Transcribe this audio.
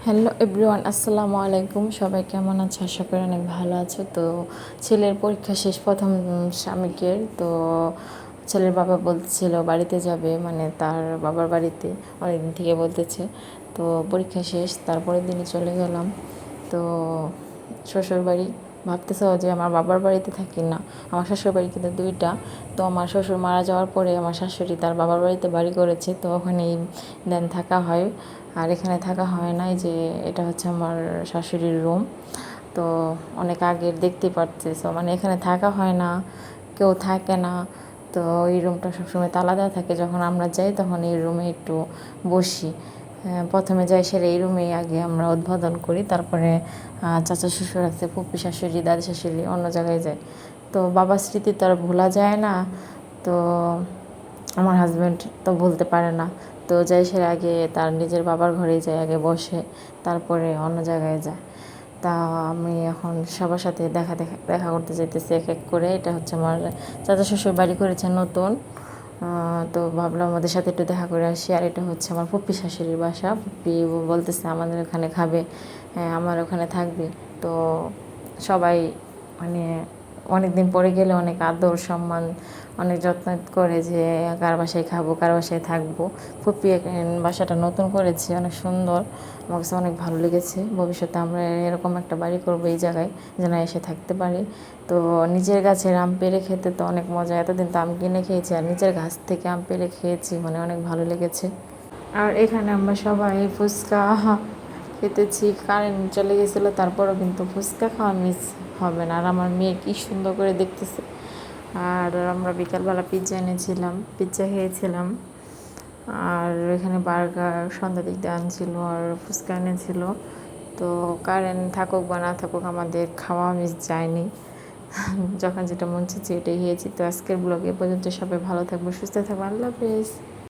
Hello everyone, আসসালামু আলাইকুম। সবাই কেমন আছো? আশা করি অনেক ভালো আছো। তো ছেলের পরীক্ষা শেষ, প্রথম সাময়িকের। তো ছেলের বাবা বলতেছিল বাড়িতে যাবে, মানে তার বাবার বাড়িতে অনেকদিন থেকে বলতেছে। তো পরীক্ষা শেষ, তারপরের দিনই চলে গেলাম। তো শ্বশুর বাড়ি ভাবতেছে যে আমার বাবার বাড়িতে থাকি না, আমার শ্বশুর বাড়ি কিন্তু দুইটা। তো আমার শ্বশুর মারা যাওয়ার পরে আমার শাশুড়ি তার বাবার বাড়িতে বাড়ি করেছে, তো ওখানেই দেন থাকা হয়। আর এখানে থাকা হয় নাই, যে এটা হচ্ছে আমার শাশুড়ির রুম। তো অনেক আগের, দেখতেই পারতেছো, মানে এখানে থাকা হয় না, কেউ থাকে না। তো এই রুমটা সবসময় তালা দেওয়া থাকে, যখন আমরা যাই তখন এই রুমে একটু বসি। প্রথমে যাই সেরে এই রুমেই আগে আমরা উদ্বোধন করি, তারপরে চাচা শ্বশুর আছে, ফুপি শাশুড়ি, দাদি শাশুড়ি অন্য জায়গায় যায়। তো বাবার স্মৃতি তো আর ভোলা যায় না। তো আমার হাজব্যান্ড তো ভুলতে পারে না। তো যাই সে আগে তার নিজের বাবার ঘরেই যায়, আগে বসে, তারপরে অন্য জায়গায় যায়। তা আমি এখন সবার সাথে দেখা করতে যেতেছি এক এক করে। এটা হচ্ছে আমার চাচা শ্বশুর বাড়ি করেছে নতুন। তো ভাবলাম আমাদের সাথে একটু দেখা করে আসি। আর এটা হচ্ছে আমার ফুপ্পি শাশুড়ির বাসা। ফুপ্পি বলতেছে আমাদের ওখানে খাবে, হ্যাঁ আমার ওখানে থাকবে। তো সবাই, মানে অনেক দিন পরে গেলে অনেক আদর সম্মান, অনেক যত্ন করে যে কার বাসায় খাবো, কার বাসায় থাকবো। ফুপ্পি বাসাটা নতুন করেছে, অনেক সুন্দর, আমার কাছে অনেক ভালো লেগেছে। ভবিষ্যতে আমরা এরকম একটা বাড়ি করবো এই জায়গায়, যেন এসে থাকতে পারি। তো নিজের গাছের আম পেড়ে খেতে তো অনেক মজা। এতদিন তো আম কিনে খেয়েছি, আর নিজের গাছ থেকে আম পেড়ে খেয়েছি, মানে অনেক ভালো লেগেছে। আর এখানে আমরা সবাই ফুচকা খেতেছি। কারেন্ট চলে গেছিলো, তারপরও কিন্তু ফুচকা খাওয়া মিস হবে না। আর আমার মেয়ে কী সুন্দর করে দেখতেছে। আর আমরা বিকালবেলা পিৎজা এনেছিলাম, পিৎজা খেয়েছিলাম। আর এখানে বার্গার সন্ধ্যা দিক দিয়ে আনছিল, আর ফুচকা এনেছিল। তো কারেন্ট থাকুক বা না থাকুক, আমাদের খাওয়া মিস যায়নি। যখন যেটা মন চাচ্ছে এটাই খেয়েছি। তো আজকের ব্লগে পর্যন্ত, সবাই ভালো থাকবো, সুস্থ থাকবো, আল্লাহ হাফেজ।